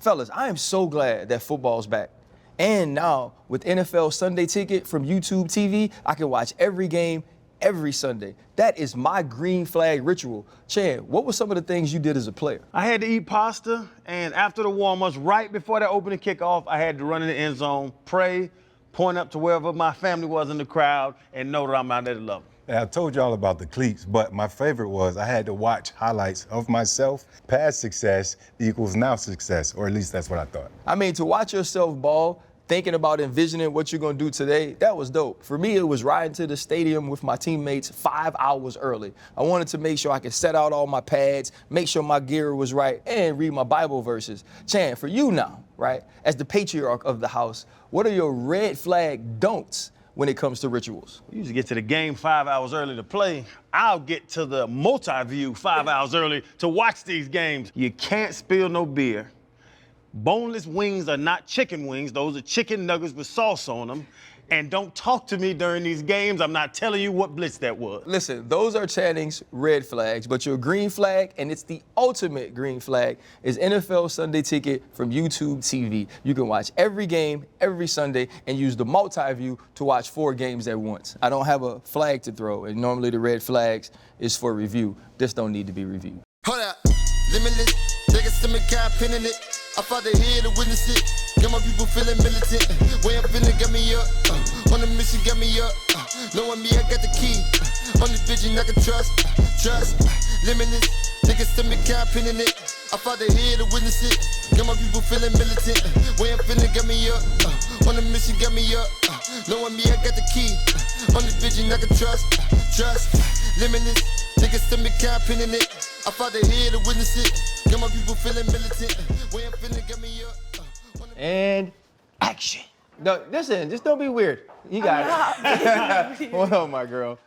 Fellas, I am so glad that football's back. And now, with NFL Sunday Ticket from YouTube TV, I can watch every game every Sunday. That is my green flag ritual. Chan, what were some of the things you did as a player? I had to eat pasta, and after the warm-ups, right before the opening kickoff, I had to run in the end zone, pray, point up to wherever my family was in the crowd, and know that I'm out there to love them. And I told y'all about the cleats, but my favorite was I had to watch highlights of myself. Past success equals now success, or at least that's what I thought. I mean, to watch yourself ball, thinking about envisioning what you're gonna do today, that was dope. For me, it was riding to the stadium with my teammates 5 hours early. I wanted to make sure I could set out all my pads, make sure my gear was right, and read my Bible verses. Chan, for you now, right, as the patriarch of the house, what are your red flag don'ts when it comes to rituals? We usually get to the game 5 hours early to play. I'll get to the multi-view 5 hours early to watch these games. You can't spill no beer. Boneless wings are not chicken wings. Those are chicken nuggets with sauce on them. And don't talk to me during these games. I'm not telling you what blitz that was. Listen, those are Channing's red flags, but your green flag, and it's the ultimate green flag, is NFL Sunday Ticket from YouTube TV. You can watch every game, every Sunday, and use the multi-view to watch 4 games at once. I don't have a flag to throw, and normally the red flags is for review. This don't need to be reviewed. Hold up, limitless, take a stomach, got pin in it. I fought the head to witness it. Got my people feeling militant. Way I'm feeling, got me up. On the mission, got me up. Knowing me, I got the key. On this vision, I can trust. Limitless, take a stomach, got pin in it. I fought the head to witness it. Got my people feeling militant. Way I'm feeling, got me up. On the mission, got me up. Knowing me, I got the key. On this vision, I can trust. Limitless, take a stomach, got pin in it. I fought the head to witness it. Got my people feeling militant. Way I'm feeling, got me up. And action. No, listen, just don't be weird. You got it. Hold on, my girl.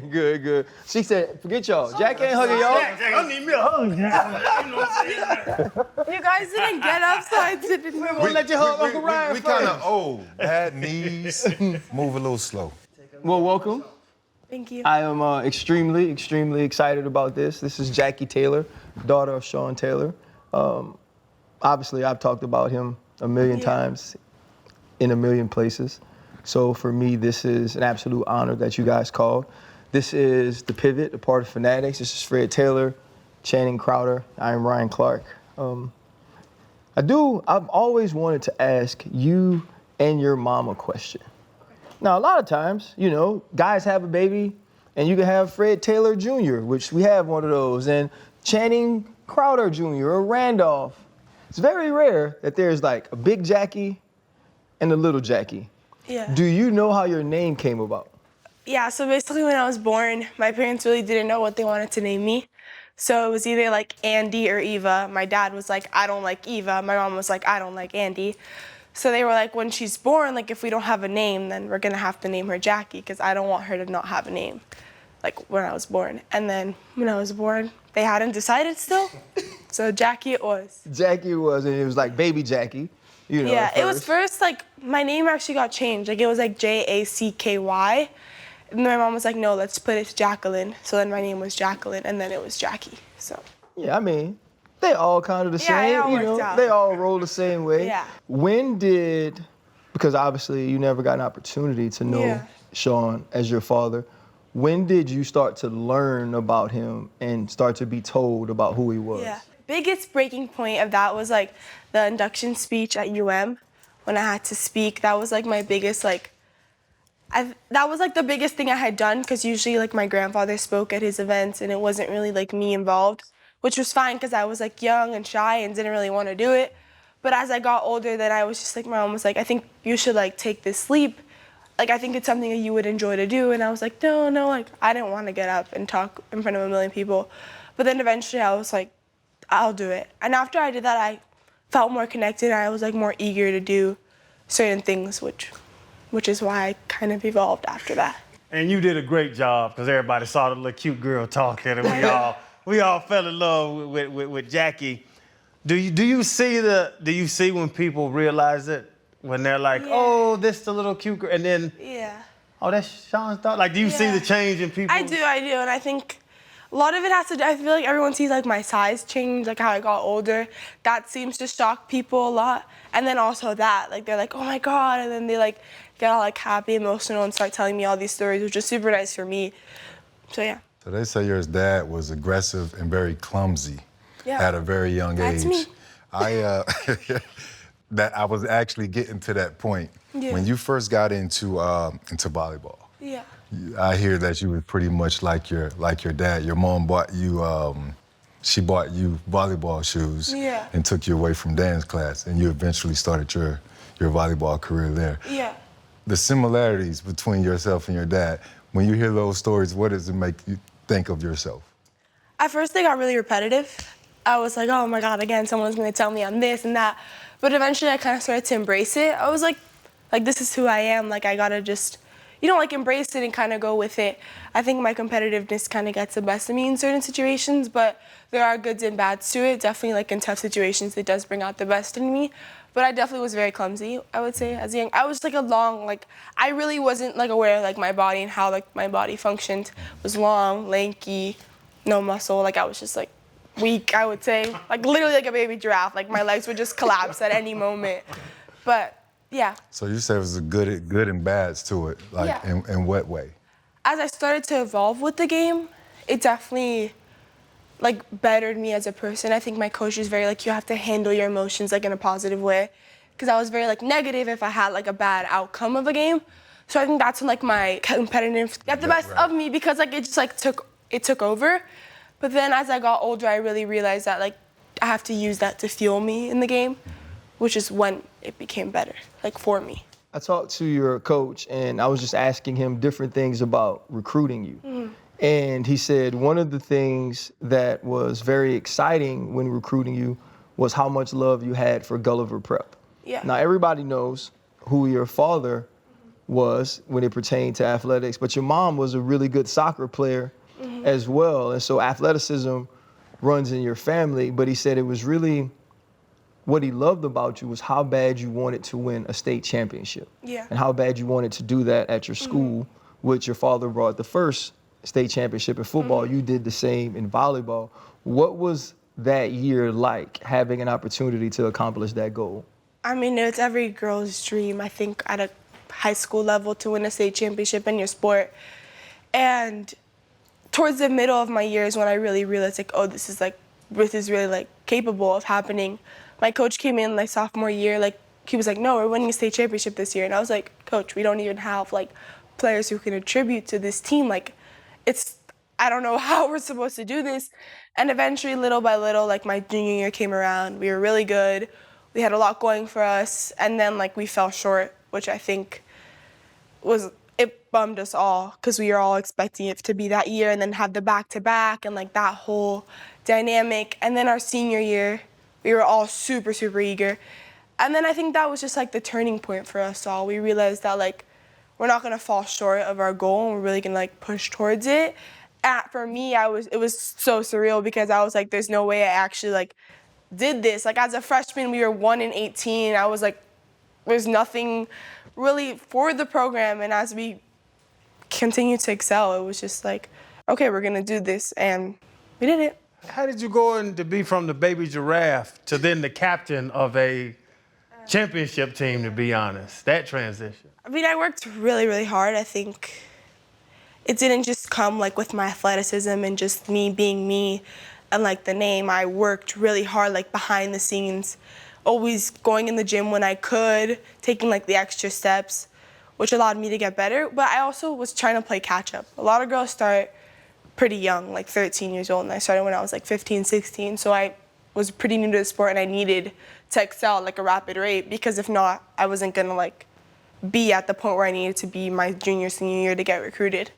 Good, good. She said, forget y'all. Jack ain't hugging y'all. I need me a hug. You know what I'm saying? You guys didn't get up, so I didn't. We won't let you hug Uncle Ryan We first. kind of old. Bad knees. Move a little slow. Well, welcome. Thank you. I am extremely excited about this. This is Jackie Taylor, daughter of Sean Taylor. Obviously, I've talked about him a million times in a million places. So for me, this is an absolute honor that you guys called. This is The Pivot, a part of Fanatics. This is Fred Taylor, Channing Crowder. I am Ryan Clark. I've always wanted to ask you and your mom a question. Now, a lot of times, you know, guys have a baby, and you can have Fred Taylor Jr., which we have one of those, and Channing Crowder Jr. or Randolph. It's very rare that there's like a big Jackie and a little Jackie. Yeah. Do you know how your name came about? Yeah, so basically when I was born, my parents really didn't know what they wanted to name me. So it was either like Andy or Eva. My dad was like, I don't like Eva. My mom was like, I don't like Andy. So they were like, when she's born, like if we don't have a name, then we're gonna have to name her Jackie because I don't want her to not have a name, like when I was born. And then when I was born, they hadn't decided still, so Jackie it was. Jackie was, and it was like baby Jackie, you know. Yeah, it was first like, my name actually got changed. Like it was like Jacky. And then my mom was like, no, let's put it to Jacqueline. So then my name was Jacqueline, and then it was Jackie, so. Yeah, I mean, they all kind of the Yeah, it same, all you worked know. out. They all roll the same way. Yeah. When did, because obviously you never got an opportunity to know Sean as your father, when did you start to learn about him and start to be told about who he was? Yeah. Biggest breaking point of that was like the induction speech at UM when I had to speak. That was like my biggest that was like the biggest thing I had done because usually like my grandfather spoke at his events and it wasn't really like me involved, which was fine because I was like young and shy and didn't really want to do it. But as I got older, then I was just like, my mom was like, I think you should like take this leap. Like, I think it's something that you would enjoy to do. And I was like, no, like, I didn't want to get up and talk in front of a million people. But then eventually I was like, I'll do it. And after I did that, I felt more connected. I was like more eager to do certain things, which is why I kind of evolved after that. And you did a great job because everybody saw the little cute girl talking, and we all fell in love with Jackie. Do you see when people realize it? When they're like, oh, this the little cute girl, and then, oh, that's Sean's daughter. Like, do you see the change in people? I do, and I think A lot of it has to do, I feel like everyone sees like my size change, like how I got older. That seems to shock people a lot. And then also that, like they're like, oh my God. And then they like get all like happy, emotional and start telling me all these stories, which is super nice for me. So yeah. So they say your dad was aggressive and very clumsy at a very young That's age. me. That I was actually getting to that point. Yeah. When you first got into volleyball. Yeah. I hear that you were pretty much like your dad. Your mom bought you, she bought you volleyball shoes and took you away from dance class, and you eventually started your volleyball career there. Yeah. The similarities between yourself and your dad, when you hear those stories, what does it make you think of yourself? At first, they got really repetitive. I was like, oh my God, again, someone's gonna tell me I'm this and that. But eventually, I kind of started to embrace it. I was like, this is who I am. Like, I gotta just, like embrace it and kind of go with it. I think my competitiveness kind of gets the best of me in certain situations, but there are goods and bads to it. Definitely, like in tough situations, it does bring out the best in me. But I definitely was very clumsy, I would say, as young. I was like I really wasn't like aware of like my body and how like my body functioned. It was long, lanky, no muscle. Like I was just like weak, I would say. Like literally like a baby giraffe. Like my legs would just collapse at any moment. But yeah. So you said it was a good and bads to it, like in what way? As I started to evolve with the game, it definitely like bettered me as a person. I think my coach was very like, you have to handle your emotions like in a positive way. Because I was very like negative if I had like a bad outcome of a game. So I think that's when like my competitiveness got the best of me because like it just like took over. But then as I got older, I really realized that like I have to use that to fuel me in the game, which is when it became better, like for me. I talked to your coach and I was just asking him different things about recruiting you. Mm-hmm. And he said one of the things that was very exciting when recruiting you was how much love you had for Gulliver Prep. Yeah. Now, everybody knows who your father was when it pertained to athletics, but your mom was a really good soccer player as well. And so athleticism runs in your family, but he said it was really, what he loved about you was how bad you wanted to win a state championship. Yeah. And how bad you wanted to do that at your school, which your father brought the first state championship in football. You did the same in volleyball. What was that year like, having an opportunity to accomplish that goal? I mean, it's every girl's dream, I think, at a high school level to win a state championship in your sport. And towards the middle of my years when I really realized, like, oh, this is really, like, capable of happening. My coach came in, like, sophomore year, like, he was like, no, we're winning a state championship this year. And I was like, coach, we don't even have, like, players who can attribute to this team. Like, I don't know how we're supposed to do this. And eventually, little by little, like, my junior year came around. We were really good. We had a lot going for us. And then, like, we fell short, which I think it bummed us all because we were all expecting it to be that year and then have the back-to-back and, like, that whole dynamic. And then our senior year, we were all super, super eager. And then I think that was just, like, the turning point for us all. We realized that, like, we're not going to fall short of our goal and we're really going to, like, push towards it. For me, it was so surreal because I was like, there's no way I actually, like, did this. Like, as a freshman, we were 1-18. I was like, there's nothing really for the program. And as we continued to excel, it was just like, okay, we're going to do this. And we did it. How did you go in to be from the baby giraffe to then the captain of a championship team, to be honest? That transition. I mean, I worked really, really hard. I think it didn't just come, like, with my athleticism and just me being me and, like, the name. I worked really hard, like, behind the scenes, always going in the gym when I could, taking, like, the extra steps, which allowed me to get better. But I also was trying to play catch-up. A lot of girls start pretty young, like 13 years old, and I started when I was, like, 15, 16. So I was pretty new to the sport, and I needed to excel at, like, a rapid rate because if not, I wasn't going to, like, be at the point where I needed to be my junior, senior year to get recruited.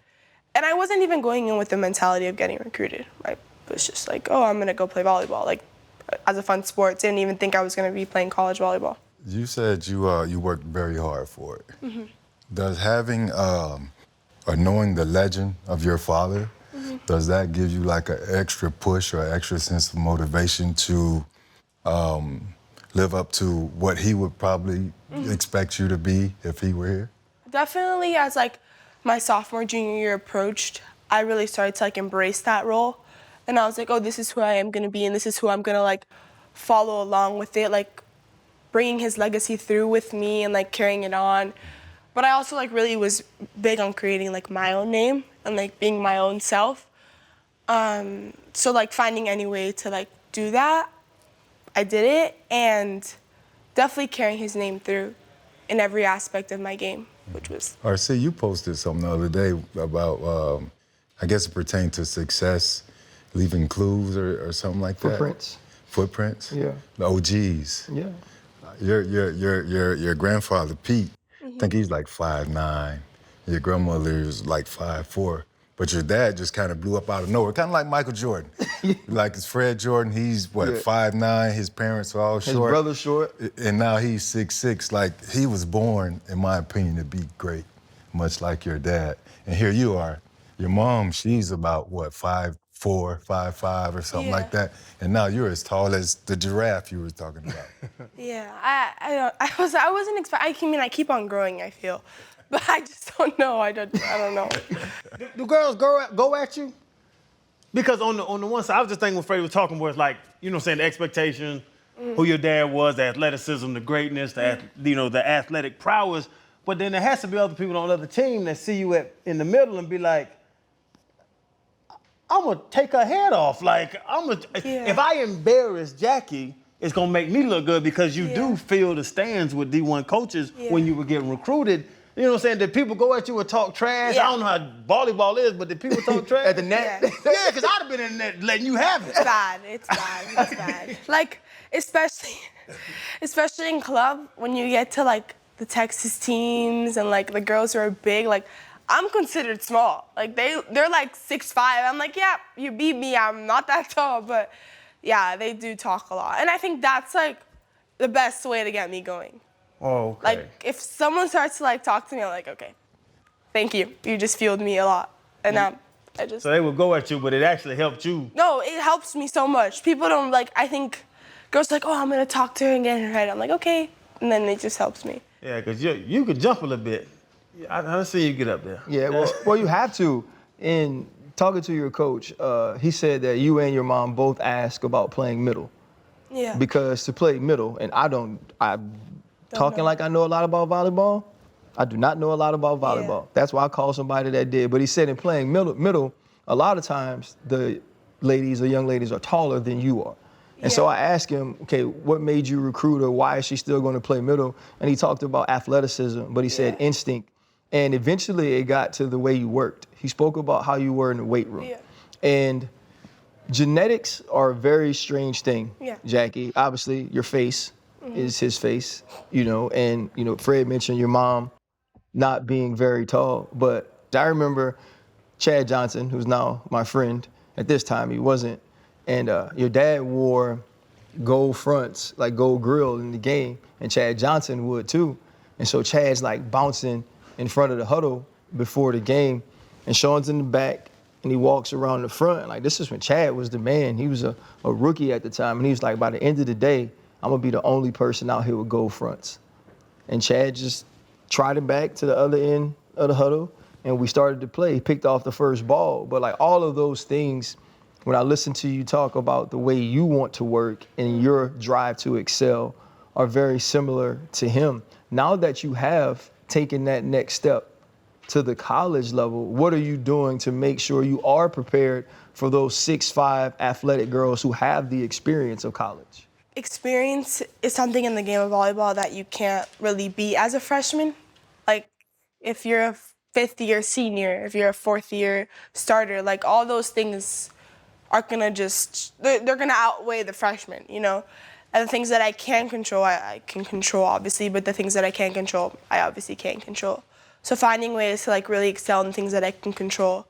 And I wasn't even going in with the mentality of getting recruited. It was just like, oh, I'm going to go play volleyball, like, as a fun sport. Didn't even think I was going to be playing college volleyball. You said you worked very hard for it. Mm-hmm. Does having or knowing the legend of your father, does that give you like an extra push or extra sense of motivation to live up to what he would probably expect you to be if he were here? Definitely, as like my sophomore, junior year approached, I really started to like embrace that role. And I was like, oh, this is who I am gonna be, and this is who I'm gonna like follow along with it, like bringing his legacy through with me and like carrying it on. But I also like really was big on creating like my own name and like being my own self. So like finding any way to like do that, I did it, and definitely carrying his name through in every aspect of my game, which was. RC, you posted something the other day about, I guess it pertained to success, leaving clues or something like that. Footprints. Footprints? Yeah. The OGs. Yeah. Your grandfather, Pete, I think he's like 5'9". Your grandmother is like 5'4". But your dad just kind of blew up out of nowhere, kind of like Michael Jordan. Like it's Fred Jordan, he's what, 5'9", his parents are all short. His brother's short. And now he's 6'6". Like he was born, in my opinion, to be great, much like your dad. And here you are. Your mom, she's about what, 5'4", 5'5", or something like that. And now you're as tall as the giraffe you were talking about. Yeah, I wasn't expecting. I keep on growing, I feel. But I just don't know. I don't know. Do girls go at you? Because on the one side, I was just thinking what Freddie was talking about, like, you know what I'm saying, the expectation, who your dad was, the athleticism, the greatness, the athletic prowess. But then there has to be other people on the other team that see you in the middle and be like, I'm gonna take her head off. Like, if I embarrass Jackie, it's gonna make me look good, because you do fill the stands with D1 coaches when you were getting recruited. You know what I'm saying? Did people go at you and talk trash? I don't know how volleyball is, but did people talk trash? At the net? Yeah, because I'd have been in there letting you have it. It's bad. Like, especially in club, when you get to like the Texas teams and like the girls who are big, like I'm considered small. Like they're like 6'5". I'm like, yeah, you beat me. I'm not that tall, but yeah, they do talk a lot. And I think that's like the best way to get me going. Oh, okay. Like, if someone starts to like talk to me, I'm like, okay, thank you. You just fueled me a lot. And I just. So they would go at you, but it actually helped you. No, it helps me so much. People don't like, I think girls are like, oh, I'm gonna talk to her and get in her head. I'm like, okay. And then it just helps me. Yeah, because you could jump a little bit. I see you get up there. Yeah, well, you have to. In talking to your coach, he said that you and your mom both asked about playing middle. Yeah. Because to play middle, and I'm talking like I know a lot about volleyball, I do not know a lot about volleyball. Yeah. That's why I called somebody that did. But he said in playing middle, a lot of times the ladies or young ladies are taller than you are. And so I asked him, okay, what made you recruit her? Why is she still going to play middle? And he talked about athleticism, but he said instinct. And eventually it got to the way you worked. He spoke about how you were in the weight room. Yeah. And genetics are a very strange thing, Jackie. Obviously, your face is his face, and, Fred mentioned your mom not being very tall, but I remember Chad Johnson, who's now my friend. At this time, he wasn't. And your dad wore gold fronts, like gold grill in the game, and Chad Johnson would too. And so Chad's like bouncing in front of the huddle before the game, and Sean's in the back, and he walks around the front. Like, this is when Chad was the man. He was a rookie at the time, and he was like, by the end of the day, I'm gonna be the only person out here with gold fronts. And Chad just trotted back to the other end of the huddle, and we started to play. He picked off the first ball. But like all of those things, when I listen to you talk about the way you want to work and your drive to excel, are very similar to him. Now that you have taken that next step to the college level, what are you doing to make sure you are prepared for those 6'5" athletic girls who have the experience of college? Experience is something in the game of volleyball that you can't really beat as a freshman. Like, if you're a fifth-year senior, if you're a fourth-year starter, like, all those things are gonna they're gonna outweigh the freshman, And the things that I can control, I can control, obviously, but the things that I can't control, I obviously can't control. So finding ways to, like, really excel in things that I can control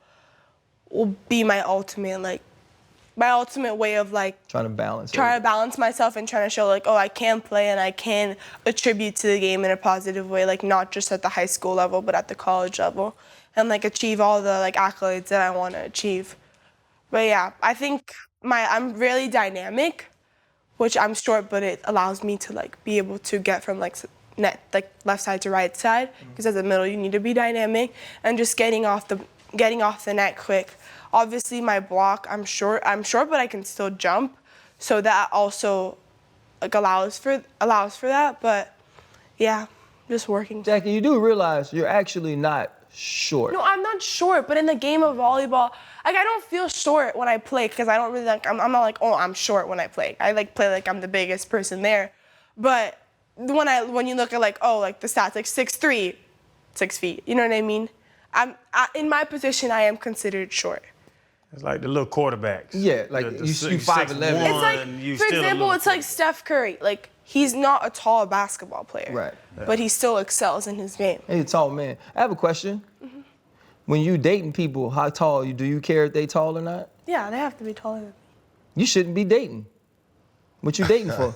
will be my ultimate way of, like, trying to balance myself and trying to show, like, oh, I can play and I can attribute to the game in a positive way, like, not just at the high school level, but at the college level, and, like, achieve all the, like, accolades that I want to achieve. But yeah, I think I'm really dynamic, which I'm short, but it allows me to, like, be able to get from, like, net, like, left side to right side, because as a middle you need to be dynamic, and just getting off the net quick Obviously, my block, I'm short, but I can still jump. So that also like allows for that. But yeah, just working. Jackie, you do realize you're actually not short. No, I'm not short, but in the game of volleyball, like I don't feel short when I play because I don't really like, I'm not like, oh, I'm short when I play. I like play like I'm the biggest person there. But when you look at like, oh, like the stats, like 6'3", 6 feet, you know what I mean? In my position, I am considered short. It's like the little quarterbacks. Yeah, like you 5'11". It's like, for example, it's like Steph Curry. Like, he's not a tall basketball player. Right. But he still excels in his game. Hey, tall man. I have a question. Mm-hmm. When you dating people, how tall do you care if they tall or not? Yeah, they have to be taller than me. You shouldn't be dating. What you dating for?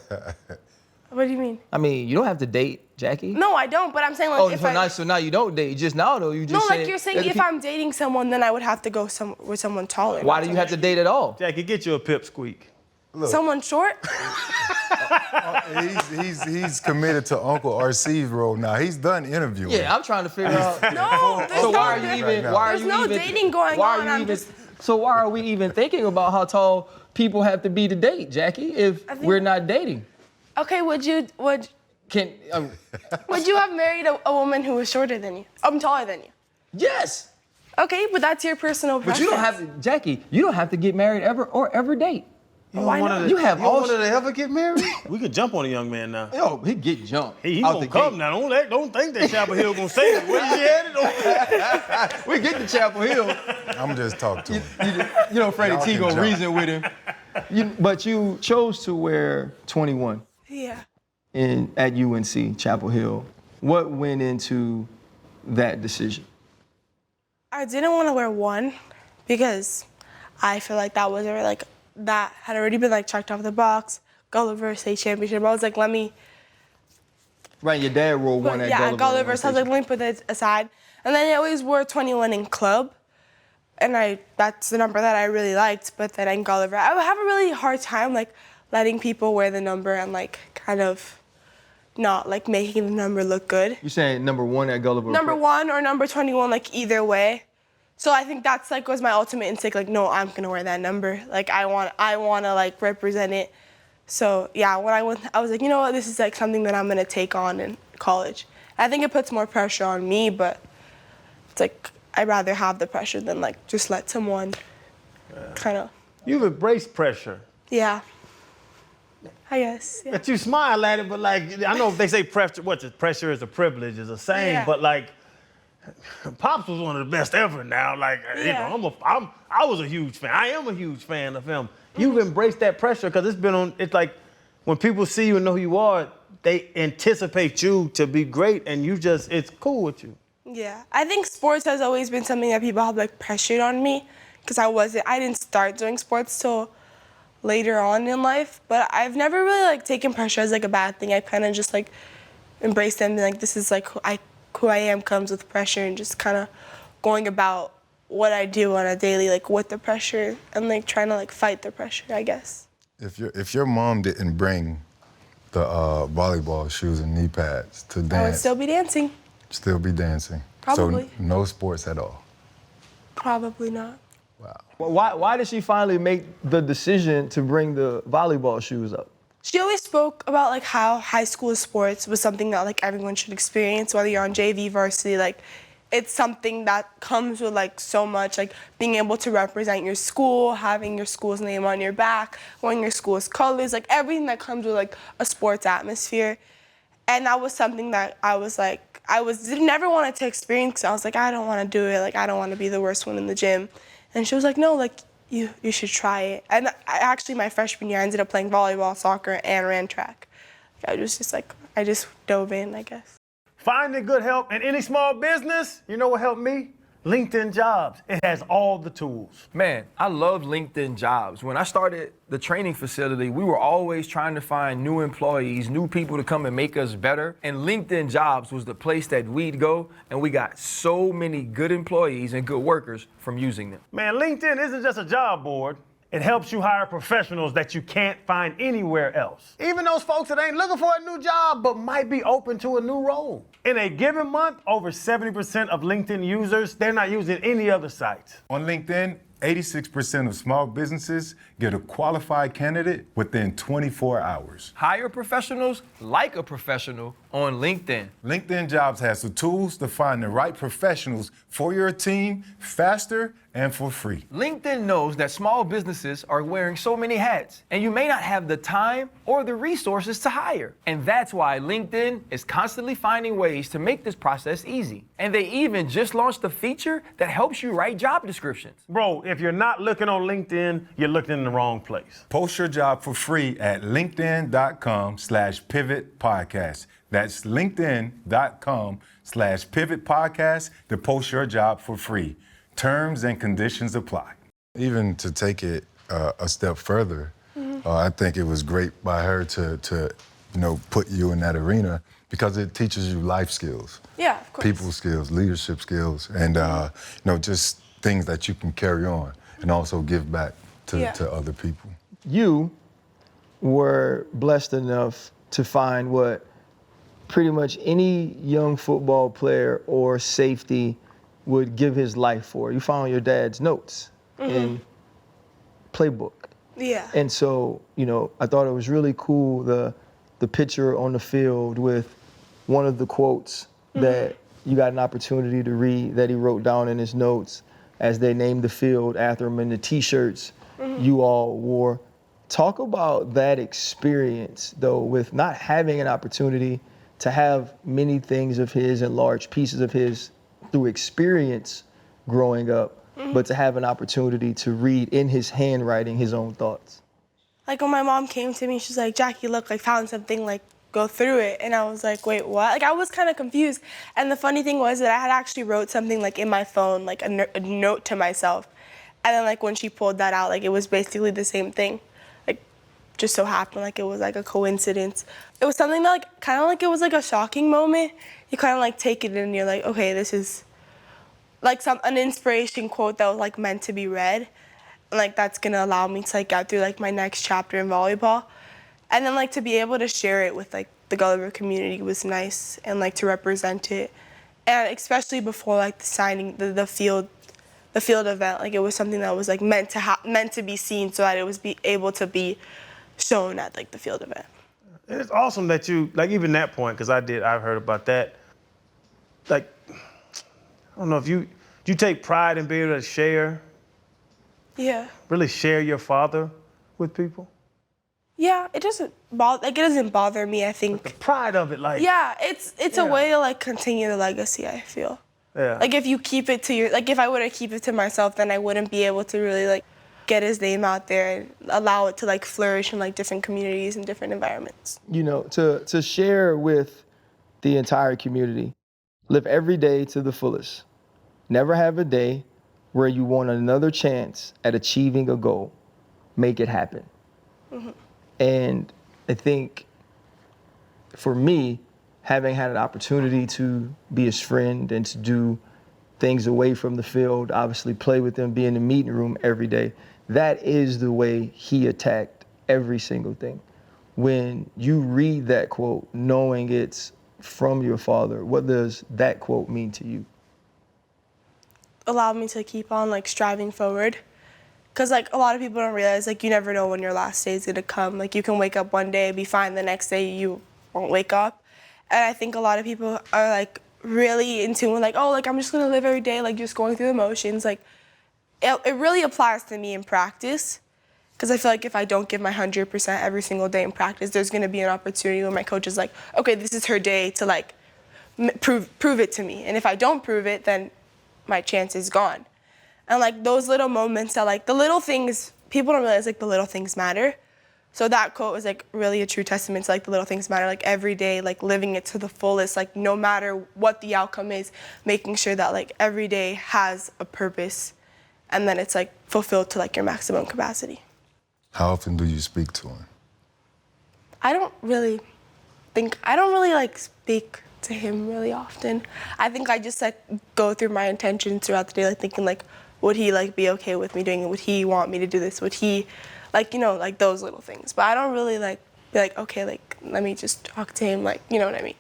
What do you mean? I mean, you don't have to date, Jackie. No, I don't, but I'm saying like so now you don't date. Just now though, you just No, like you're saying if I'm dating someone, then I would have to go with someone taller. Why do you have to date at all? Jackie, get you a pipsqueak. Look, Someone short? he's committed to Uncle RC's role now. He's done interviewing. Yeah, I'm trying to figure out. No, there's So no, why are you even? Why are there's you no even? dating going why on. Are you even, So why are we even thinking about how tall people have to be to date, Jackie? If we're not dating, Okay, would you have married a woman who was shorter than you? Taller than you? yes. Okay, but that's your personal preference. But you don't have to, Jackie. You don't have to get married ever date. Why not? You have all. wanted to ever get married? We could jump on a young man now. Yo, he get jumped. He out gonna the come gate. now. Don't think that Chapel Hill gonna say it. Where you headed? We get to Chapel Hill. I'm just talking to him. You know, Freddie Y'all T can gonna jump. reason with him. But you chose to wear 21 Yeah. at UNC Chapel Hill. What went into that decision? I didn't want to wear 1 because I feel like that was that had already been like checked off the box. Gulliver State Championship. I was like, let me. Right, your dad wore one at Gulliver. Gulliver. So I was like, let me put that aside. And then I always wore 21 in club, and that's the number that I really liked. But then in Gulliver, I would have a really hard time like letting people wear the number and like kind of not like making the number look good. You saying number 1 at Gulliver? Number 1 or number 21, like either way. So I think that's like was my ultimate instinct. Like, no, I'm gonna wear that number. Like I want to like represent it. So yeah, when I was like, you know what, this is like something that I'm gonna take on in college. I think it puts more pressure on me, but it's like I'd rather have the pressure than like just let someone kind of. You've embraced pressure. Yeah. I guess. Yeah. But you smile at it, but like I know they say pressure is a privilege is a saying, Yeah. but like Pops was one of the best ever now. Like Yeah. you know, I was a huge fan. I am a huge fan of him. You've embraced that pressure because it's like when people see you and know who you are, they anticipate you to be great and it's cool with you. Yeah, I think sports has always been something that people have like pressured on me because I didn't start doing sports till later on in life, but I've never really like taken pressure as like a bad thing. I kind of just like embraced them and like this is like who I am comes with pressure and just kind of going about what I do on a daily like with the pressure and like trying to like fight the pressure, I guess. If your mom didn't bring the volleyball shoes and knee pads to dance, I would still be dancing. still be dancing. Probably. So no sports at all. Probably not. Wow. Why did she finally make the decision to bring the volleyball shoes up? She always spoke about like how high school sports was something that like everyone should experience, whether you're on JV, varsity, like it's something that comes with like so much, like being able to represent your school, having your school's name on your back, wearing your school's colors, like everything that comes with like a sports atmosphere. And that was something that I never wanted to experience because I was like, I don't want to do it, like I don't want to be the worst one in the gym. And she was like, no, like you should try it. And actually my freshman year I ended up playing volleyball, soccer, and ran track. I just dove in, I guess. Finding good help in any small business, you know what helped me? LinkedIn Jobs. It has all the tools. Man, I love LinkedIn Jobs. When I started the training facility, we were always trying to find new employees, new people to come and make us better. And LinkedIn Jobs was the place that we'd go, and we got so many good employees and good workers from using them. Man, LinkedIn isn't just a job board. It helps you hire professionals that you can't find anywhere else. Even those folks that ain't looking for a new job but might be open to a new role. In a given month, over 70% of LinkedIn users, they're not using any other sites. On LinkedIn, 86% of small businesses get a qualified candidate within 24 hours. Hire professionals like a professional on LinkedIn. LinkedIn Jobs has the tools to find the right professionals for your team faster and for free. LinkedIn knows that small businesses are wearing so many hats, and you may not have the time or the resources to hire. And that's why LinkedIn is constantly finding ways to make this process easy. And they even just launched a feature that helps you write job descriptions. Bro, if you're not looking on LinkedIn, you're looking in the wrong place. Post your job for free at linkedin.com/pivot podcast. That's linkedin.com/pivot podcast to post your job for free. Terms and conditions apply. Even to take it a step further, I think it was great by her to put you in that arena because it teaches you life skills. Yeah, of course. People skills, leadership skills, and just things that you can carry on and also give back to other people. You were blessed enough to find what pretty much any young football player or safety would give his life for. You found your dad's notes in playbook. Yeah. And so, I thought it was really cool, the picture on the field with one of the quotes that you got an opportunity to read that he wrote down in his notes as they named the field after him, and the t-shirts you all wore. Talk about that experience, though, with not having an opportunity to have many things of his and large pieces of his through experience growing up, but to have an opportunity to read in his handwriting his own thoughts. Like when my mom came to me, she's like, Jackie, look, I found something, like, go through it. And I was like, wait, what? Like, I was kind of confused. And the funny thing was that I had actually wrote something, like, in my phone, like a note to myself. And then, like, when she pulled that out, like, it was basically the same thing. Like, just so happened, like, it was, like, a coincidence. It was something that, like, kind of like it was, like, a shocking moment. You kind of, like, take it in and you're like, okay, this is, like, an inspiration quote that was, like, meant to be read. And, like, that's going to allow me to, like, get through, like, my next chapter in volleyball. And then, like, to be able to share it with, like, the Gulliver community was nice, and, like, to represent it. And especially before, like, the signing, the field event, like, it was something that was, like, meant to be seen so that it was able to be shown at, like, the field event. It's awesome that you, like, even that point, because I've heard about that. Like, I don't know if you take pride in being able to share? Yeah. Really share your father with people? Yeah, it doesn't bother me, I think. The pride of it, like. Yeah, it's a way to, like, continue the legacy, I feel. Yeah. Like, if you keep it to if I were to keep it to myself, then I wouldn't be able to really, like, get his name out there and allow it to, like, flourish in, like, different communities and different environments. To share with the entire community, live every day to the fullest. Never have a day where you want another chance at achieving a goal. Make it happen. And I think for me, having had an opportunity to be his friend and to do things away from the field, obviously play with him, be in the meeting room every day, that is the way he attacked every single thing. When you read that quote, knowing it's from your father, what does that quote mean to you? Allowed me to keep on, like, striving forward. Because, like, a lot of people don't realize, like, you never know when your last day is going to come. Like, you can wake up one day, be fine, the next day you won't wake up. And I think a lot of people are, like, really in tune with, like, oh, like, I'm just going to live every day, like, just going through the motions. Like, it really applies to me in practice. Because I feel like if I don't give my 100% every single day in practice, there's going to be an opportunity where my coach is like, okay, this is her day to, like, prove it to me. And if I don't prove it, then my chance is gone. And, like, those little moments that, like, the little things, people don't realize, like, the little things matter. So that quote was, like, really a true testament to, like, the little things matter, like, every day, like, living it to the fullest, like, no matter what the outcome is, making sure that, like, every day has a purpose, and then it's, like, fulfilled to, like, your maximum capacity. How often do you speak to him? I don't really, like, speak to him really often. I think I just, like, go through my intentions throughout the day, like, thinking, like, would he, like, be okay with me doing it? Would he want me to do this? Would he, like, like, those little things. But I don't really, like, be like, okay, like, let me just talk to him, like, you know what I mean?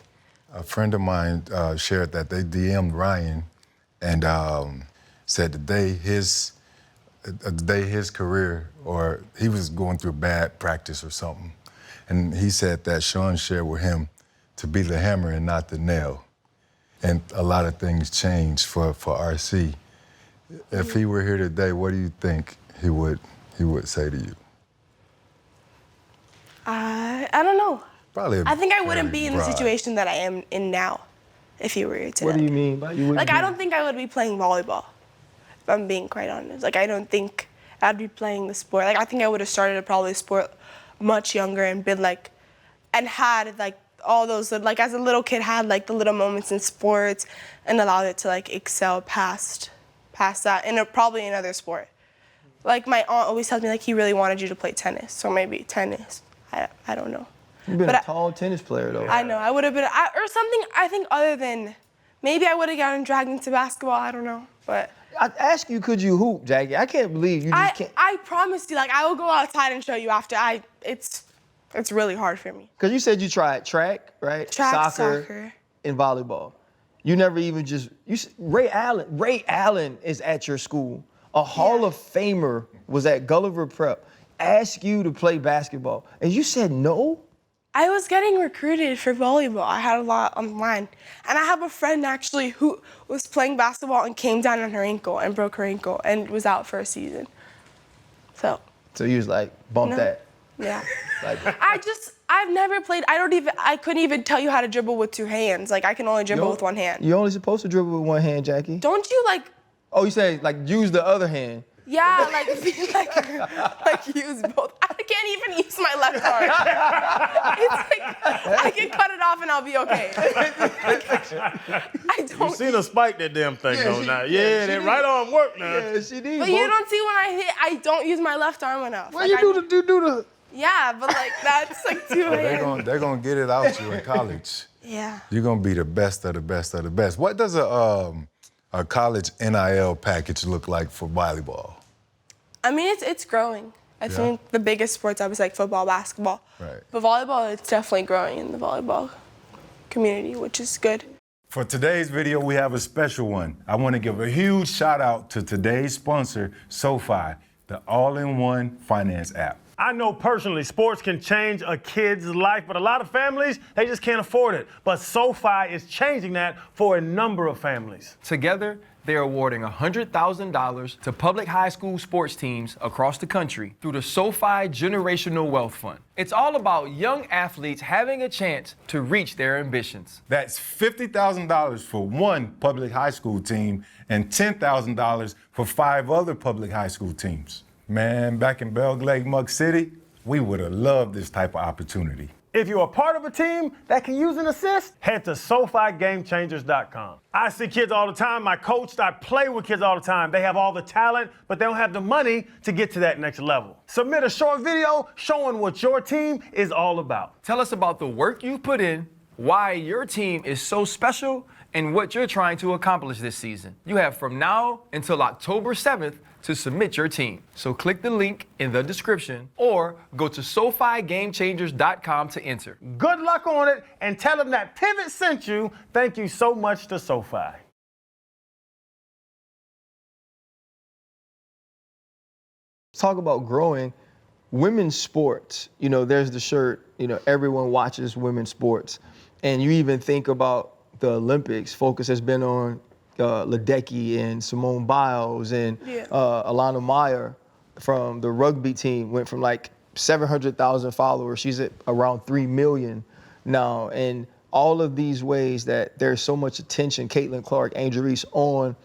A friend of mine shared that they DM'd Ryan and said today his a day his career, or he was going through bad practice or something, and he said that Sean shared with him to be the hammer and not the nail. And a lot of things changed for RC. If he were here today, what do you think he would say to you? I don't know. Probably. I think I wouldn't be in the situation that I am in now if he were here today. What do you mean by you wouldn't? Like, I don't think I would be playing volleyball, if I'm being quite honest. Like, I don't think I'd be playing the sport. Like, I think I would have started probably sport much younger and been like, and had like all those, like as a little kid, had like the little moments in sports and allowed it to like excel past that in probably another sport. Like my aunt always tells me like he really wanted you to play tennis, so maybe tennis. I don't know. You've been a tall tennis player though. I know, I would have been, or something. I think other than maybe I would have gotten dragged into basketball. I don't know, but. I ask you, could you hoop, Jackie? I can't believe you just can't. I promise you, like I will go outside and show you after. It's really hard for me. Because you said you tried track, right? Track, soccer, and volleyball. You never even Ray Allen is at your school. A Hall of Famer was at Gulliver Prep. Asked you to play basketball, and you said no? I was getting recruited for volleyball. I had a lot online. And I have a friend actually who was playing basketball and came down on her ankle and broke her ankle and was out for a season. So you was like, bump that. Yeah. Like, I've never played, I couldn't even tell you how to dribble with two hands. Like I can only dribble with one hand. You're only supposed to dribble with one hand, Jackie. Don't you like? Oh, you say like use the other hand. Yeah, like use both. I can't even use my left arm. It's like I can cut it off and I'll be okay. I don't. You seen her spike that damn thing though now. Yeah, that right arm work now. Yeah, she did. But you don't see when I hit, I don't use my left arm enough. Well, like, you do the. Yeah, but like that's like two hands. They're gonna get it out you in college. Yeah. You're gonna be the best of the best of the best. What does a college NIL package look like for volleyball? I mean, it's growing. I think the biggest sports are like football, basketball. Right. But volleyball, it's definitely growing in the volleyball community, which is good. For today's video, we have a special one. I want to give a huge shout out to today's sponsor, Sofi, the all-in-one finance app. I know personally sports can change a kid's life, but a lot of families, they just can't afford it. But SoFi is changing that for a number of families. Together, they're awarding $100,000 to public high school sports teams across the country through the SoFi Generational Wealth Fund. It's all about young athletes having a chance to reach their ambitions. That's $50,000 for one public high school team and $10,000 for 5 other public high school teams. Man, back in Belgrade, Mug City, we would have loved this type of opportunity. If you're a part of a team that can use an assist, head to SoFiGameChangers.com. I see kids all the time. My coach, I play with kids all the time. They have all the talent, but they don't have the money to get to that next level. Submit a short video showing what your team is all about. Tell us about the work you've put in, why your team is so special, and what you're trying to accomplish this season. You have from now until October 7th to submit your team. So click the link in the description or go to SoFiGameChangers.com to enter. Good luck on it, and tell them that Pivot sent you. Thank you so much to SoFi. Talk about growing women's sports. You know, there's the shirt, you know, everyone watches women's sports. And you even think about the Olympics. Focus has been on Ledecky and Simone Biles and Alana Meyer from the rugby team went from like 700,000 followers. She's at around 3 million now. And all of these ways that there's so much attention, Caitlin Clark, Angel Reese, on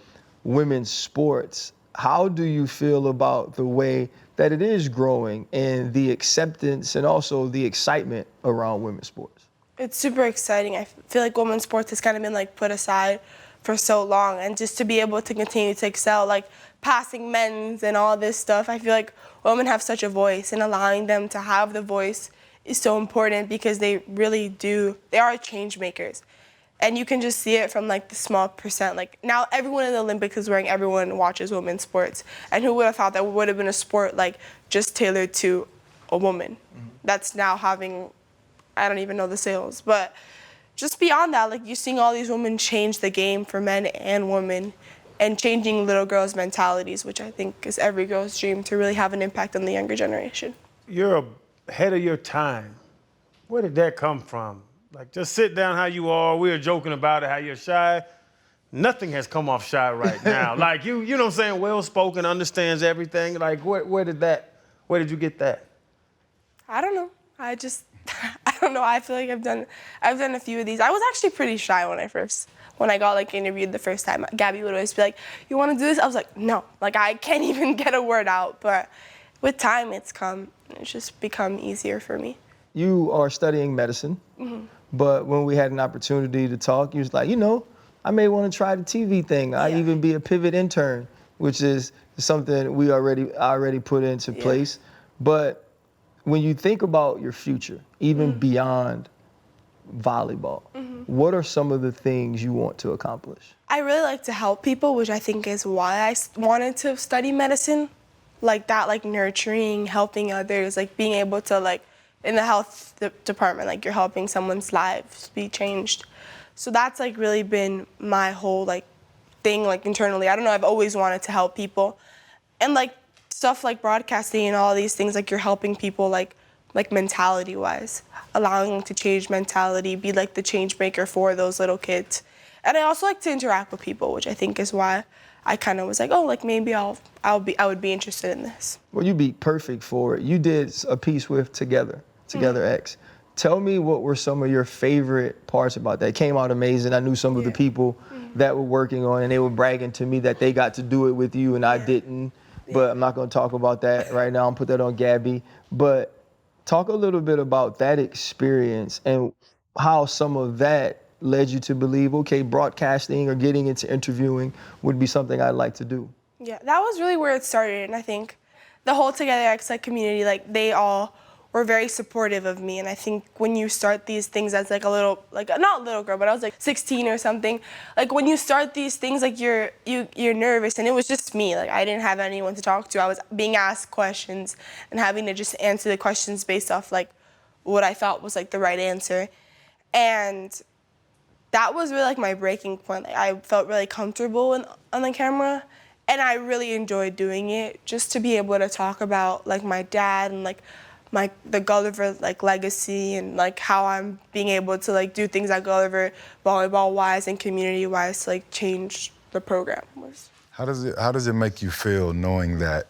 women's sports. How do you feel about the way that it is growing and the acceptance and also the excitement around women's sports? It's super exciting. I feel like women's sports has kind of been like put aside for so long, and just to be able to continue to excel, like passing men's and all this stuff, I feel like women have such a voice, and allowing them to have the voice is so important because they really do, they are change makers. And you can just see it from like the small percent. Like now everyone in the Olympics is wearing, everyone watches women's sports. And who would have thought that would have been a sport like just tailored to a woman that's now having, I don't even know the sales, but just beyond that, like you're seeing all these women change the game for men and women, and changing little girls' mentalities, which I think is every girl's dream, to really have an impact on the younger generation. You're ahead of your time. Where did that come from? Like, just sit down how you are. We were joking about it, how you're shy. Nothing has come off shy right now. Like, you know what I'm saying, well-spoken, understands everything. Like, where did you get that? I don't know. I don't know. I feel like I've done a few of these. I was actually pretty shy when I got like interviewed the first time. Gabby would always be like, "You want to do this?" I was like, "No." Like, I can't even get a word out. But with time, it's just become easier for me. You are studying medicine, but when we had an opportunity to talk, you was like, I may want to try the TV thing. I even be a pivot intern, which is something I already put into place. But when you think about your future, even beyond volleyball, what are some of the things you want to accomplish? I really like to help people, which I think is why I wanted to study medicine. Like that, like nurturing, helping others, like being able to, like, in the health department, like you're helping someone's lives be changed. So that's like really been my whole like thing, like internally. I don't know, I've always wanted to help people. And like stuff like broadcasting and all these things, like you're helping people like mentality wise, allowing them to change mentality, be like the change maker for those little kids. And I also like to interact with people, which I think is why I kind of was like, oh, like maybe I would be interested in this. Well, you'd be perfect for it. You did a piece with Together X. Tell me what were some of your favorite parts about that. It came out amazing. I knew some of the people that were working on it, and they were bragging to me that they got to do it with you and I didn't. But I'm not going to talk about that right now. I'll put that on Gabby. But talk a little bit about that experience and how some of that led you to believe, okay, broadcasting or getting into interviewing would be something I'd like to do. Yeah, that was really where it started. And I think the whole Together X community, like they all were very supportive of me. And I think when you start these things as like a little, like not little girl, but I was like 16 or something. Like when you start these things, like you're nervous, and it was just me. Like I didn't have anyone to talk to. I was being asked questions and having to just answer the questions based off like what I thought was like the right answer. And that was really like my breaking point. Like I felt really comfortable on the camera, and I really enjoyed doing it, just to be able to talk about like my dad and like the Gulliver like legacy, and like how I'm being able to like do things at Gulliver volleyball wise and community wise to like change the program. How does it make you feel knowing that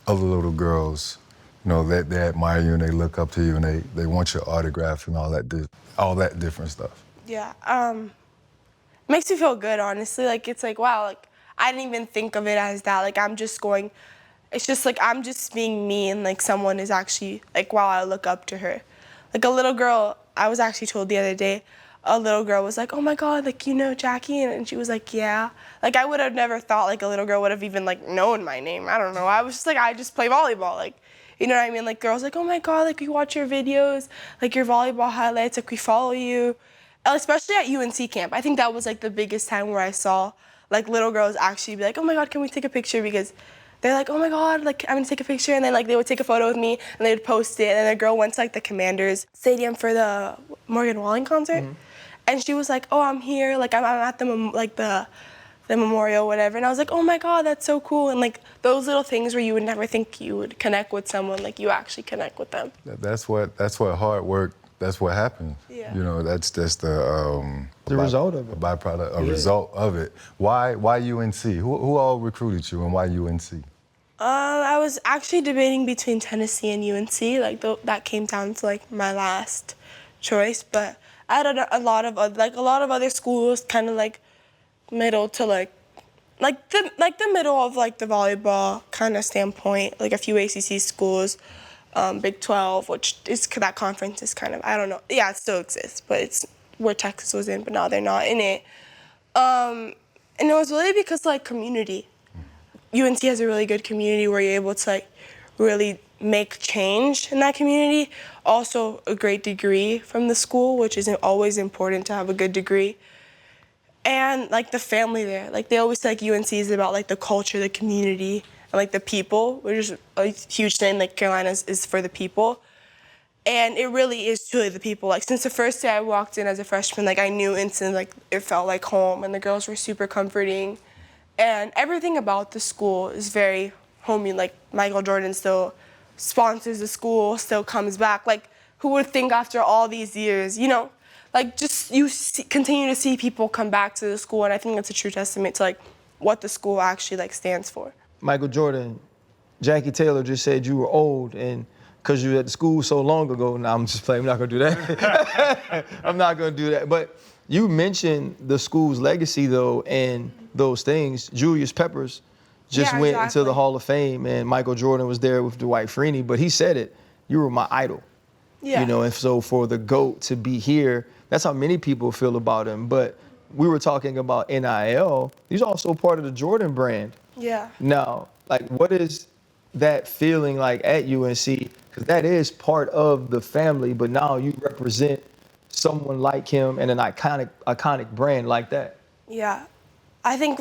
other little girls, they admire you and they look up to you and they want your autograph and all that different stuff? Yeah, makes me feel good, honestly. Like it's like, wow, like I didn't even think of it as that. Like it's just like I'm just being me, and like someone is actually like, wow, I look up to her. Like a little girl, I was actually told the other day, a little girl was like, oh my God, like Jackie? And she was like, yeah. Like I would have never thought like a little girl would have even like known my name. I don't know. I was just like, I just play volleyball. Like, you know what I mean? Like girls like, oh my God, like we watch your videos, like your volleyball highlights, like we follow you. Especially at UNC camp. I think that was like the biggest time where I saw like little girls actually be like, oh my God, can we take a picture? Because they're like, oh my God, like I'm gonna take a picture. And then like they would take a photo with me and they would post it. And then a girl went to like the Commanders Stadium for the Morgan Wallen concert. And she was like, oh, I'm here. Like I'm at the memorial, whatever. And I was like, oh my God, that's so cool. And like those little things where you would never think you would connect with someone, like you actually connect with them. That's what hard work. That's what happens. Yeah. That's the result of it. A byproduct, a result of it. Why UNC? Who all recruited you, and why UNC? I was actually debating between Tennessee and UNC. Like that came down to like my last choice. But I had a lot of other schools, kind of like middle to like the middle of like the volleyball kind of standpoint. Like a few ACC schools. Big 12, which is that conference is kind of, I don't know. Yeah, it still exists, but it's where Texas was in, but now they're not in it. And it was really because like community. UNC has a really good community where you're able to like really make change in that community. Also a great degree from the school, which is always important to have a good degree. And like the family there, like they always say like UNC is about like the culture, the community, and like the people, which is a huge thing. Like Carolina is for the people. And it really is truly the people. Like since the first day I walked in as a freshman, like I knew instantly like it felt like home, and the girls were super comforting. And everything about the school is very homey. Like Michael Jordan still sponsors the school, still comes back. Like who would think after all these years, you know, like just continue to see people come back to the school. And I think that's a true testament to like what the school actually like stands for. Michael Jordan, Jackie Taylor just said you were old and because you were at the school so long ago. Now I'm just playing, I'm not gonna do that. I'm not gonna do that. But you mentioned the school's legacy though, and those things. Julius Peppers just went into the Hall of Fame, and Michael Jordan was there with Dwight Freeney, but he said it, you were my idol. Yeah. You know, and so for the GOAT to be here, that's how many people feel about him. But we were talking about NIL, he's also part of the Jordan brand. Yeah. Now, like what is that feeling like at UNC? Because that is part of the family, but now you represent someone like him and an iconic brand like that. Yeah. I think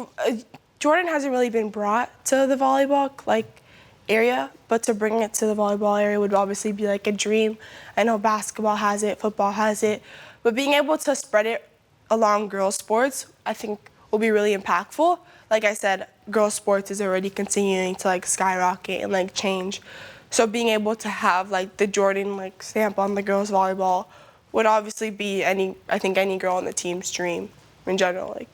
Jordan hasn't really been brought to the volleyball like area, but to bring it to the volleyball area would obviously be like a dream. I know basketball has it, football has it, but being able to spread it along girls' sports, I think will be really impactful. Like I said, girls' sports is already continuing to like skyrocket and like change. So being able to have like the Jordan like stamp on the girls' volleyball would obviously be any girl on the team's dream in general. Like,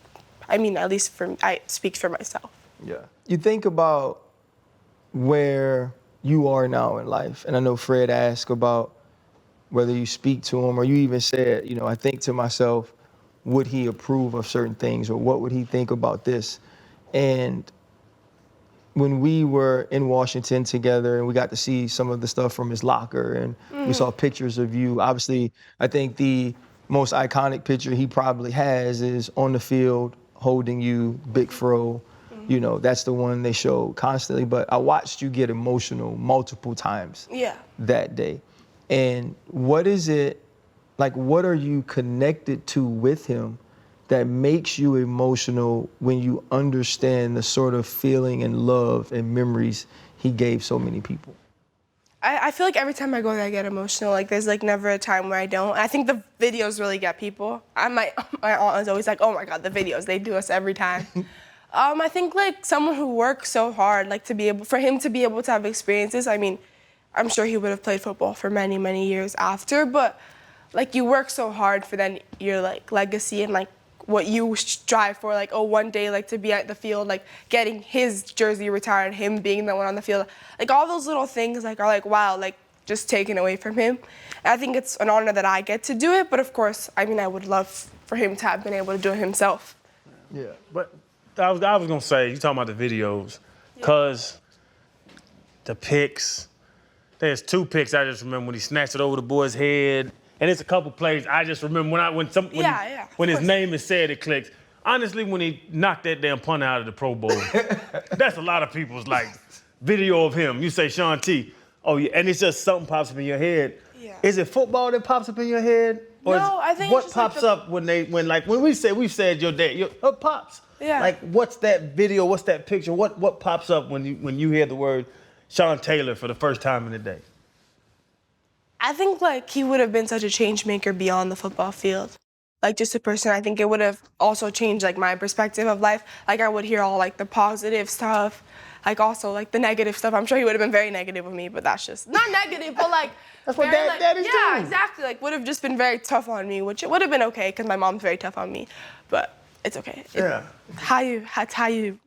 I mean, at least I speak for myself. Yeah. You think about where you are now in life, and I know Fred asked about whether you speak to him or you even said, you know, I think to myself, would he approve of certain things or what would he think about this? And when we were in Washington together and we got to see some of the stuff from his locker and we saw pictures of you, obviously, I think the most iconic picture he probably has is on the field holding you, big fro. You know, that's the one they show constantly. But I watched you get emotional multiple times that day. And what is it, like, what are you connected to with him that makes you emotional when you understand the sort of feeling and love and memories he gave so many people? I feel like every time I go there, I get emotional. Like, there's like never a time where I don't. I think the videos really get people. My aunt is always like, oh my God, the videos, they do us every time. I think like someone who works so hard, like for him to be able to have experiences, I mean, I'm sure he would have played football for many, many years after, but like you work so hard for then your like legacy and like what you strive for, like, oh, one day, like, to be at the field, like, getting his jersey retired, him being the one on the field. Like, all those little things, like, are like, wow, like, just taken away from him. And I think it's an honor that I get to do it, but of course, I mean, I would love for him to have been able to do it himself. Yeah, but I was gonna say, you talking about the videos, because the pics, there's two pics I just remember when he snatched it over the boy's head. And it's a couple plays I just remember when his name is said, it clicks. Honestly, when he knocked that damn punter out of the Pro Bowl, that's a lot of people's like video of him. You say Sean T. Oh yeah, and it's just something pops up in your head. Yeah. Is it football that pops up in your head? Or no, I think what pops up when we've said your dad, what pops? Yeah. Like what's that video? What's that picture? What pops up when you hear the word Sean Taylor for the first time in the day? I think, like, he would have been such a change maker beyond the football field. Like, just a person, I think it would have also changed, like, my perspective of life. Like, I would hear all, like, the positive stuff, like, also, like, the negative stuff. I'm sure he would have been very negative with me, but that's just, not negative, but, like, that's what daddy's doing. Yeah, exactly. Like, would have just been very tough on me, which it would have been okay, because my mom's very tough on me. But it's okay. That's how you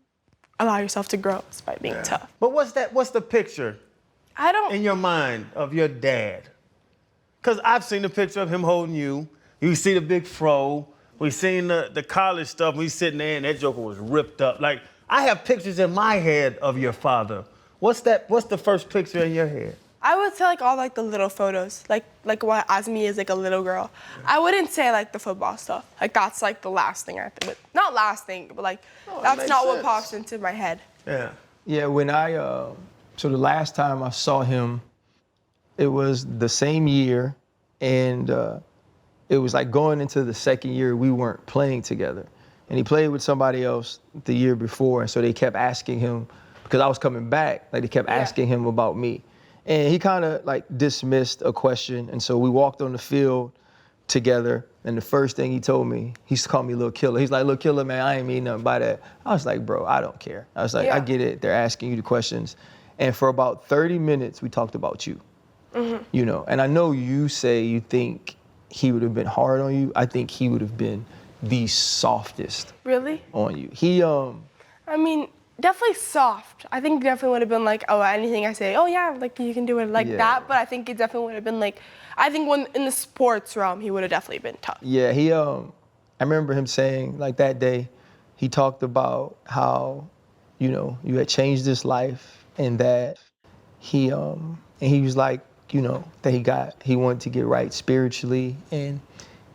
allow yourself to grow, is by being tough. But what's the picture in your mind of your dad? Because I've seen the picture of him holding you. You see the big fro. We've seen the college stuff. We sitting there and that joker was ripped up. Like, I have pictures in my head of your father. What's the first picture in your head? I would say like all like the little photos, like what as me as like a little girl. I wouldn't say like the football stuff. Like that's like the last thing I think. But not last thing, but like that's not what pops into my head. Yeah. Yeah, when so the last time I saw him, it was the same year, and it was like going into the second year we weren't playing together. And he played with somebody else the year before, and so they kept asking him, because I was coming back, like they kept asking him about me. And he kind of like dismissed a question, and so we walked on the field, together, and the first thing he told me, he used to call me Lil Killer. He's like, Lil Killer, man, I ain't mean nothing by that. I was like, bro, I don't care. I was like, I get it. They're asking you the questions. And for about 30 minutes, we talked about you, you know. And I know you say you think he would have been hard on you. I think he would have been the softest on you. He, I mean, definitely soft. I think definitely would have been like, oh, anything I say, oh yeah, like you can do it like that. But I think it definitely would have been like, I think when in the sports realm, he would have definitely been tough. Yeah, he, I remember him saying like that day, he talked about how, you know, you had changed his life and that he was like, you know, that he wanted to get right spiritually, and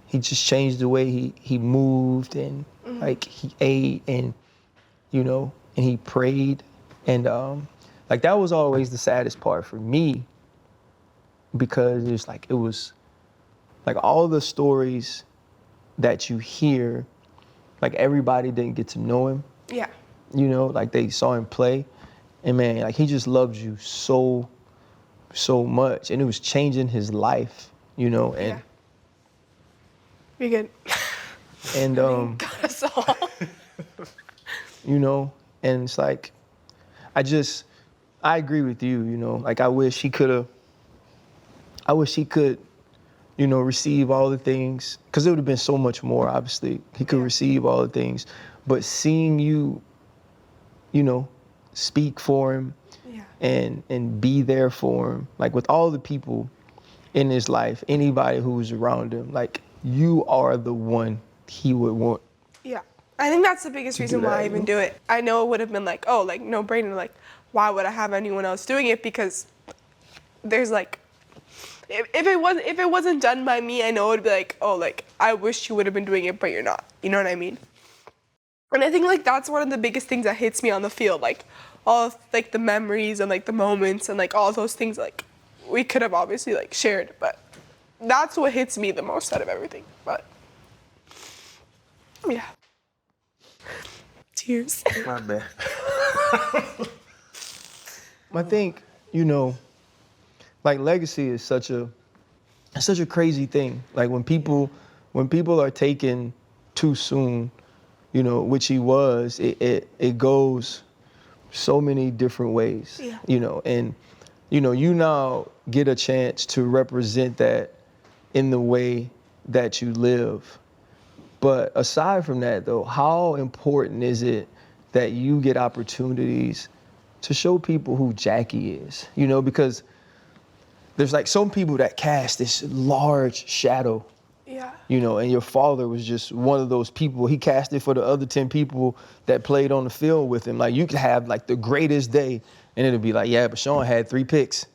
he just changed the way he moved and like he ate and, you know, and he prayed. And like that was always the saddest part for me, because it was like all the stories that you hear, like everybody didn't get to know him. Yeah. You know, like they saw him play, and man, like he just loved you so much, and it was changing his life, you know. And you're good. And Got us all. you know, and it's like, I agree with you, you know, like I wish he could, you know, receive all the things, because it would have been so much more, obviously. He could receive all the things, but seeing you, you know, speak for him and be there for him, like with all the people in his life, anybody who's around him, like you are the one he would want. Yeah. I think that's the biggest reason why I even do it. I know it would have been like, oh, like no brainer, like why would I have anyone else doing it? Because there's like, if it wasn't done by me, I know it would be like, oh, like I wish you would have been doing it, but you're not. You know what I mean? And I think like that's one of the biggest things that hits me on the field, like all of, like the memories and like the moments and like all those things, like we could have obviously like shared, but that's what hits me the most out of everything. But yeah. Tears. My bad. I think, you know, like legacy is such a crazy thing. Like when people are taken too soon, you know, which he was, it goes so many different ways. Yeah. You know, and you know, you now get a chance to represent that in the way that you live. But aside from that though, how important is it that you get opportunities to show people who Jackie is? You know, because there's like some people that cast this large shadow. Yeah. You know, and your father was just one of those people. He casted for the other 10 people that played on the field with him. Like you could have like the greatest day and it'd be like, yeah, but Sean had 3 picks.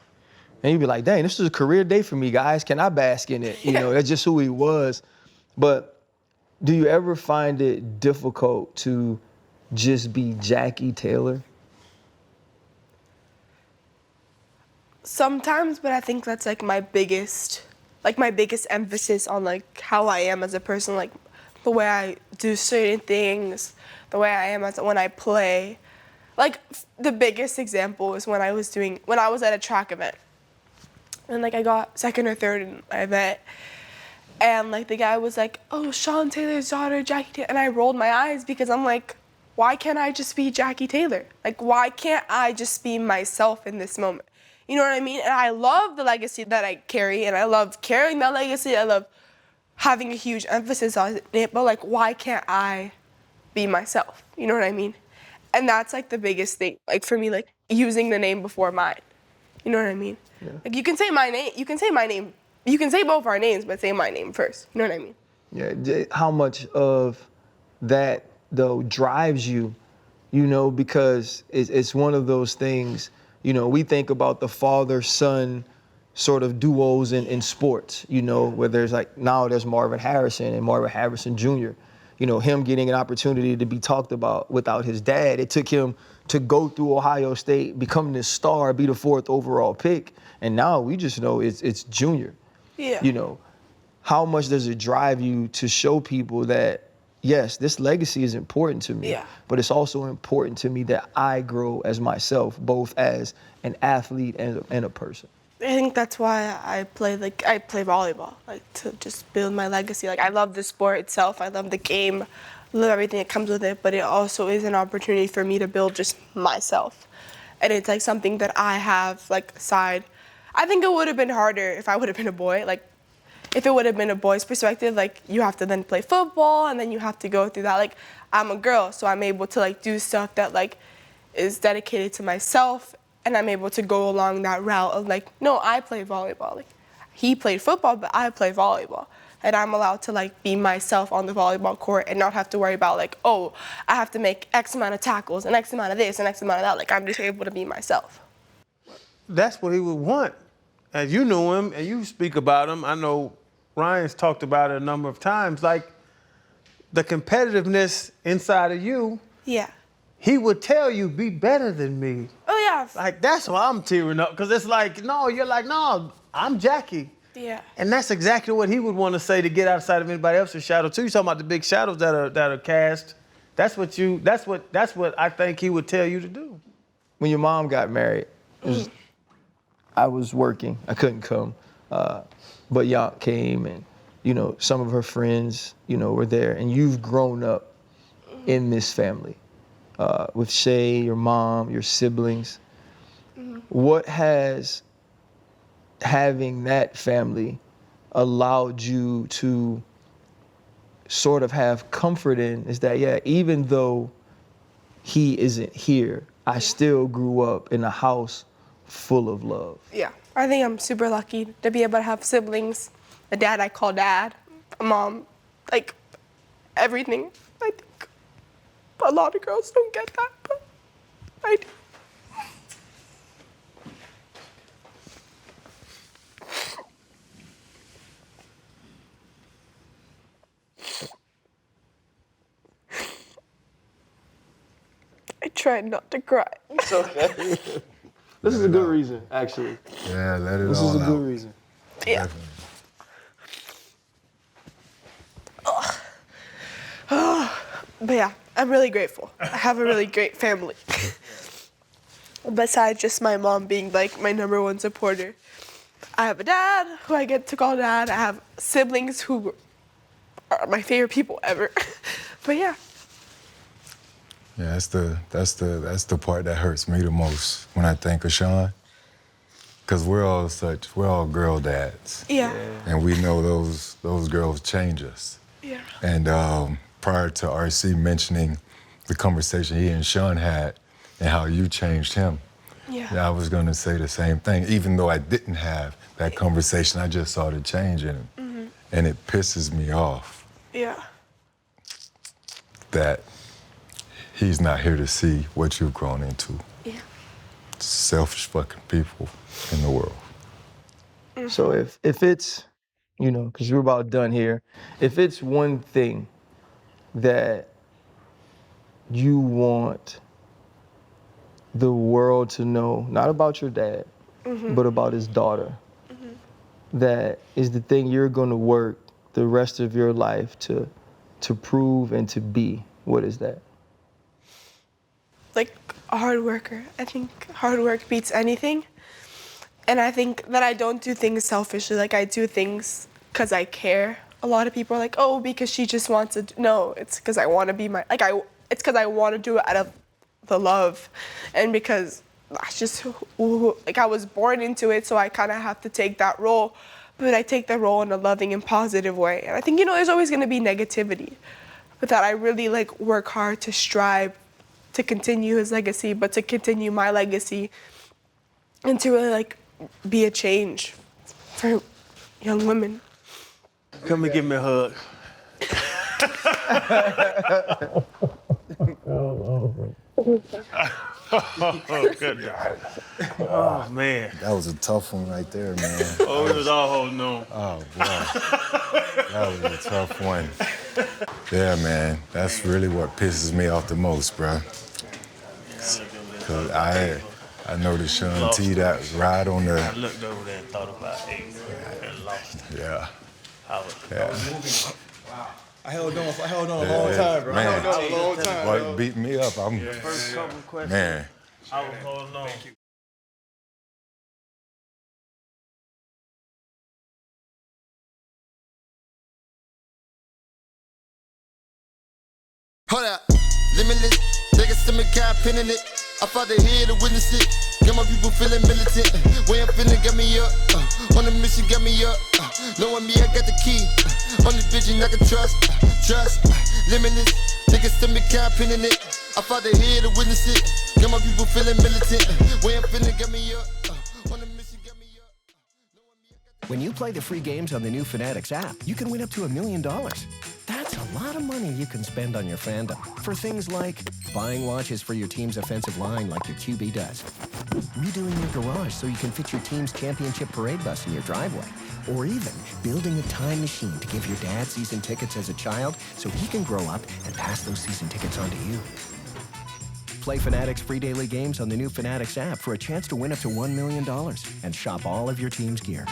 And you'd be like, dang, this is a career day for me, guys. Can I bask in it? You know, that's just who he was. But do you ever find it difficult to just be Jackie Taylor? Sometimes, but I think that's like my biggest emphasis on like how I am as a person, like the way I do certain things, the way I am when I play. Like the biggest example is when I was at a track event, and like I got second or third in my event, and like the guy was like, "Oh, Sean Taylor's daughter, Jackie Taylor," and I rolled my eyes because I'm like, why can't I just be Jackie Taylor? Like why can't I just be myself in this moment? You know what I mean? And I love the legacy that I carry, and I love carrying that legacy. I love having a huge emphasis on it, but like, why can't I be myself? You know what I mean? And that's like the biggest thing, like for me, like using the name before mine. You know what I mean? Yeah. Like you can say my name, you can say both our names, but say my name first. You know what I mean? Yeah, how much of that though drives you, you know, because it's one of those things. You know, we think about the father-son sort of duos in sports, you know, where there's like, now there's Marvin Harrison and Marvin Harrison Jr. You know, him getting an opportunity to be talked about without his dad. It took him to go through Ohio State, become this star, be the 4th overall pick. And now we just know it's Junior. Yeah. You know, how much does it drive you to show people that, yes, this legacy is important to me, but it's also important to me that I grow as myself, both as an athlete and a person. I think that's why I play volleyball, like to just build my legacy. Like I love the sport itself, I love the game, I love everything that comes with it, but it also is an opportunity for me to build just myself. And it's like something that I have like side. I think it would have been harder if I would have been a boy. Like if it would have been a boy's perspective, like you have to then play football and then you have to go through that. Like I'm a girl, so I'm able to like do stuff that like is dedicated to myself, and I'm able to go along that route of like, no, I play volleyball. Like he played football, but I play volleyball. And I'm allowed to like be myself on the volleyball court and not have to worry about like, oh, I have to make X amount of tackles and X amount of this and X amount of that. Like I'm just able to be myself. That's what he would want. As you knew him and you speak about him, I know Ryan's talked about it a number of times, like the competitiveness inside of you. Yeah. He would tell you, be better than me. Oh yeah. Like, that's why I'm tearing up, because it's like, no, you're like, no, I'm Jackie. Yeah. And that's exactly what he would want to say to get outside of anybody else's shadow too. You're talking about the big shadows that are cast. That's what I think he would tell you to do. When your mom got married, I was working. I couldn't come. But Yonk came and, you know, some of her friends, you know, were there. And you've grown up in this family with Shay, your mom, your siblings. What has having that family allowed you to sort of have comfort in is that, yeah, even though he isn't here, I still grew up in a house full of love. Yeah. I think I'm super lucky to be able to have siblings, a dad I call dad, a mom, like everything. I think a lot of girls don't get that, but I do. I tried not to cry. It's okay. This is a good reason, actually. Yeah, let it This all is a out. good reason. Yeah. Definitely. But yeah, I'm really grateful. I have a really great family. Besides just my mom being like my #1 supporter, I have a dad who I get to call dad. I have siblings who are my favorite people ever. But yeah. Yeah, that's the part that hurts me the most when I think of Sean. Cause we're all girl dads. Yeah. And we know those girls change us. Yeah. And prior to RC mentioning the conversation he and Sean had and how you changed him, Yeah. I was gonna say the same thing. Even though I didn't have that conversation, I just saw the change in him. Mm-hmm. And it pisses me off Yeah. that he's not here to see what you've grown into. Yeah. Selfish fucking people in the world. So if it's, you know, because we're about done here, if it's one thing that you want the world to know, not about your dad, but about his daughter, that is the thing you're going to work the rest of your life to prove and to be, what is that? Like a hard worker. I think hard work beats anything. And I think that I don't do things selfishly. Like I do things because I care. A lot of people are like, oh, because she just wants to. No, it's because I want to be it's because I want to do it out of the love. And because that's just like I was born into it, so I kind of have to take that role. But I take that role in a loving and positive way. And I think, you know, there's always going to be negativity. But that I really like work hard to strive to continue his legacy, but to continue my legacy and to really like be a change for young women. Come and give me a hug. Oh, good God. Oh, man. That was a tough one right there, man. Oh, it was all holding on. Oh, boy. That was a tough one. Yeah, man. That's really what pisses me off the most, bruh. Cause I know the Sean T that ride on the. I looked over there and thought about it and lost it. Yeah. Wow. I held on a long time, bro. Man. I held on a long time, Boy, bro. beat me up. First couple questions. Man. I was holding on. Hold up, limitless. Niggas to me, got pinning it. I fought the head to witness it. Got my people feeling militant. Way I'm feeling, got me up. On the mission, got me up. Knowing me, I got the key. On this vision, I can trust. Limitless. Niggas to me, got pinning it. I fought the head to witness it. Got my people feeling militant. Way I'm feeling, got me up. On the mission, got me up. When you play the free games on the new Fanatics app, you can win up to $1 million. That's a lot of money you can spend on your fandom for things like buying watches for your team's offensive line like your QB does, redoing your garage so you can fit your team's championship parade bus in your driveway, or even building a time machine to give your dad season tickets as a child so he can grow up and pass those season tickets on to you. Play Fanatics free daily games on the new Fanatics app for a chance to win up to $1 million and shop all of your team's gear.